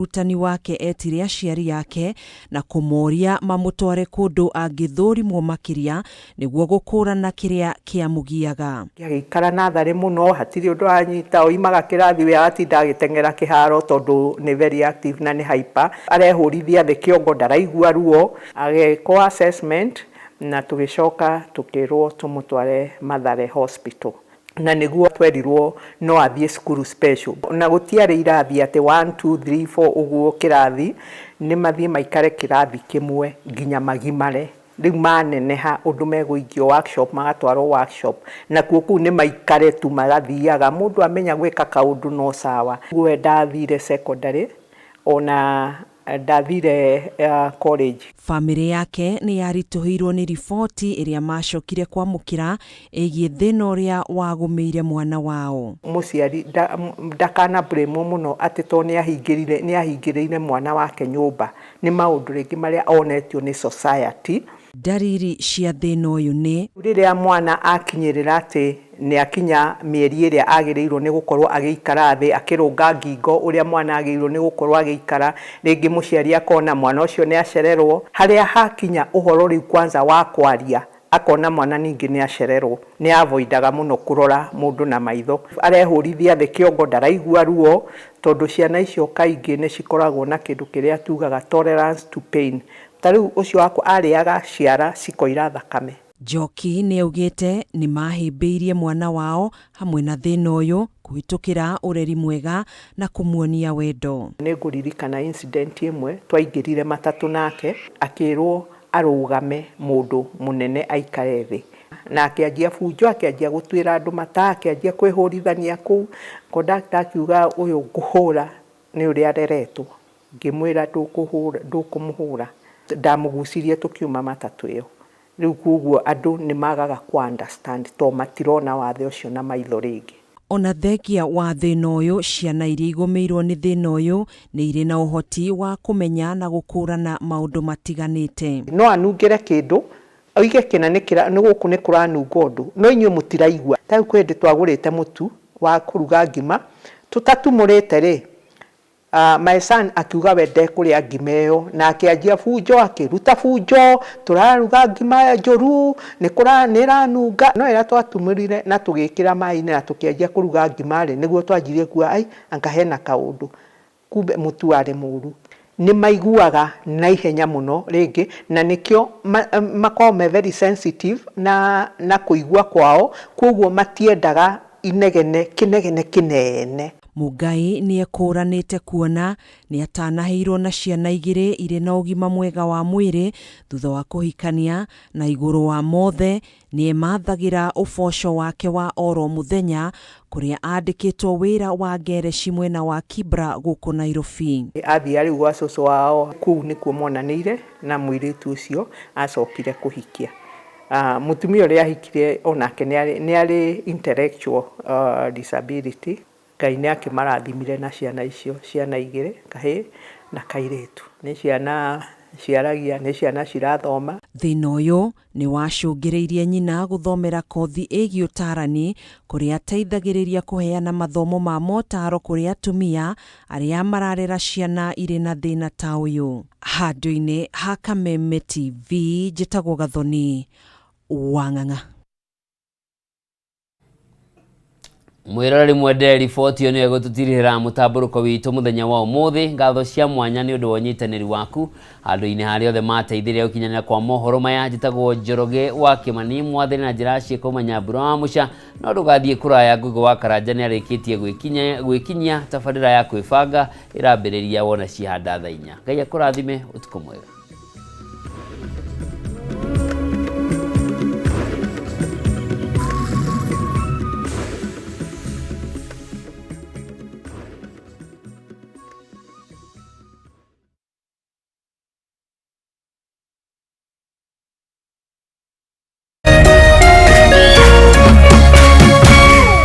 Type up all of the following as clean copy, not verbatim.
Rutani wake etire aciari yake na kũmoria mamũtware kũndũ angĩthũrimwo makĩria nĩguo gũkũrana kĩrĩa kĩamũgiaga. Agĩikara natharĩ mũno, hatirĩ ũndũ anyita, oimaga kĩrathi we agatinda agĩteng'era kĩharo tondũ nĩ very active na nĩ hyper. Arehũrithia thĩ kĩongo, ndaraigua ruo, agĩkwo assessment na tũgĩcoka tũkĩrwo tũmũtware Mathare Hospital. Na nĩguo twerirwo no athiĩ cukuru special. Na gũtiarĩ irathi atĩ 1, 2, 3, 4 ũguo kĩrathi, nĩ mathiĩ maikare kĩrathi kĩmwe nginya magimare. Rĩu maneneha ũndũ megũingio workshop, magatwarwo workshop. Na kuo kũu nĩ maikare tu magathiaga, mũndũ amenya gwĩka kaũndũ no sawa. Gwe ndathire secondary, ona ndathire college. Famĩlĩ yake nĩ yaritũhĩirwo nĩ riboti ĩrĩa macokire kwamũkĩra ĩgiĩ thĩna ũrĩa wagũmĩire mwana wao. Mũciari ndakana blame mũno atĩ to nĩ ahingĩrĩire mwana wake nyũmba. Nĩ maũndũ rĩngĩ marĩa onetio nĩ society. Dariri cia thĩna ũyũ nĩ rĩrĩa mwana akinyĩrĩra atĩ nĩ akinya mĩeri ĩrĩa agĩrĩirwo nĩ gũkorwo agĩikara thĩ, akĩrũnga ngingo ũrĩa mwana agĩrĩirwo nĩ gũkorwo agĩikara, rĩngĩ mũciari akona mwana ũcio nĩ acererwo, harĩa hakinya ũhoro rĩu kwanza wa kwaria akona mwana ningĩ nĩ acererwo, nĩ avoidaga mũno kũrora mũndũ na maitho. Arehũrithia thĩ kĩongo, ndaraigua ruo, tondũ ciana icio kaingĩ nĩ cikoragwo na kĩndũ kĩrĩa tugaga tolerance to pain. Tarĩu ũcio wako arĩaga ciara cikoira thakame. Njoki nĩ augĩte nĩ mahĩmbĩirie mwana wao hamwe na thĩna ũyũ kũhĩtũkĩra ũreri mwega na kũmuonia wendo. Nĩ ngũririkana incident ĩmwe twaingĩrire matatũ nake, akĩrwo arũgame mũndũ mũnene aikare thĩ. Na akĩanjia bunjo, akĩanjia gũtuĩra andũ mata, akĩanjia kwĩhũrithania kũu. Kondakta akiuga ũyũ ngũhũra nĩ ũrĩa areretwo. Ngĩmwĩra ndũkũmũhũra. Ndamũgucirie tũkiuma matatũ ĩyo. Rĩu kuguo andũ nĩ magaga ku understand to matirona wathe ũcio na maitho rĩngĩ. Ona thengia wa thĩna ũyũ, ciana iria igũmĩirwo nĩ thĩna ũyũ nĩ irĩ na ũhoti wa kũmenya na gũkũrana maũndũ matiganĩte. No anungĩre kĩndũ, oige kĩna nĩ gũkũ nĩ kũranunga ũndũ, no inyuĩ mũtiraigua. Tarĩu kwĩ hĩndĩ twagũrĩte mũtu wa kũruga ngima, tũtatumũrĩte rĩ, my son akiuga we ndekũrĩa ngima ĩyo, na akĩanjia bunjo, akĩruta bunjo, tũraruga ngima njũru, nĩ iranunga. No ĩra twatumũrire na tũgĩkĩra maĩ-inĩ na tũkĩanjia kũruga ngima rĩ, nĩguo twanjirie kuga anga hena kaũndũ. Kumbe mũtu warĩ mũru. Nĩ maiguaga na ihenya mũno rĩngĩ, na nĩkĩo makoragwo me very sensitive na kũigua kwao, koguo matiendaga kĩnegene kĩnene. Mũngai nĩ ekũranĩte kuona nĩ atanahĩirwo na ciana igĩrĩ irĩ na ũgima mwega wa mwĩrĩ thutha wa kũhikania, na igũrũ wa mothe nĩ emathagĩra ũboco wake wa oro mũthenya kũrĩa andĩkĩtwo wĩra wa ngereci mwena wa Kibra gũkũ Nairobi. Athiĩ rĩu gwa cũcũ wao, kũu nĩkuo monanĩire na mũirĩtu ũcio acokire kũhikia. Mũtumia ũrĩa ahikire onake nĩ arĩ intellectual disability. Ngai nĩ akĩmarathimire na ciana icio, ciana igĩrĩ, kahĩĩ na kairĩtu. Nĩ ciana ciaragia, nĩ ciana cirathoma. Thĩna ũyũ nĩ wacũngĩrĩirie nyina gũthomera kothi ĩgiĩ ũtarani kũrĩa ateithagĩrĩria kũheana mathomo ma motaro kũrĩ atumia arĩa mararera ciana irĩ na thĩna ta ũyũ. Handũ-inĩ ha Kameme TV, njĩtagwo Gathoni Wang'ang'a. Mwiroreri mwende riboti ĩyo nĩyo gũtũtirĩra mũtambũrũko witũ mũthenya wa ũmũthĩ. Ngatho cia mwanya nĩ ũndũ wa ũnyitanĩri waku handũ-inĩ harĩa othe mateithĩrĩria gũkinyanĩra kwa mohoro maya. Njĩtagwo Njoroge wa Kĩmani, mwathani na njĩra ciĩko Manyambura wa Mũca. No ndũgathiĩ kũraya, Ngũgĩ wa Karanja nĩ arĩkĩtie gwĩkinyia tabarĩra ya kwĩbanga ĩrambĩrĩria wona cihanda thaa 4. Ngai akũrathime, ũtukũ mwega.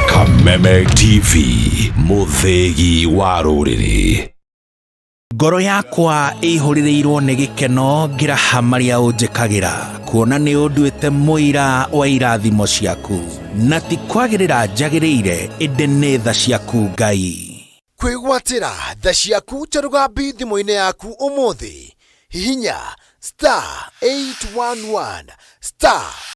Kameme TV, mũthĩgi wa rũrĩrĩ. Ngoro yakwa ĩihũrĩrĩirwo nĩ gĩkeno ngĩraha marĩa ũnjĩkagĩra, kuona nĩ ũnduĩte mũira wa irathimo ciaku, na ti kwagĩrĩra njagĩrĩire, ĩndĩ nĩ tha ciaku Ngai. kwigwatira tha ciaku ta rugambi thimo-ini yaku umuthi hihinya *811 *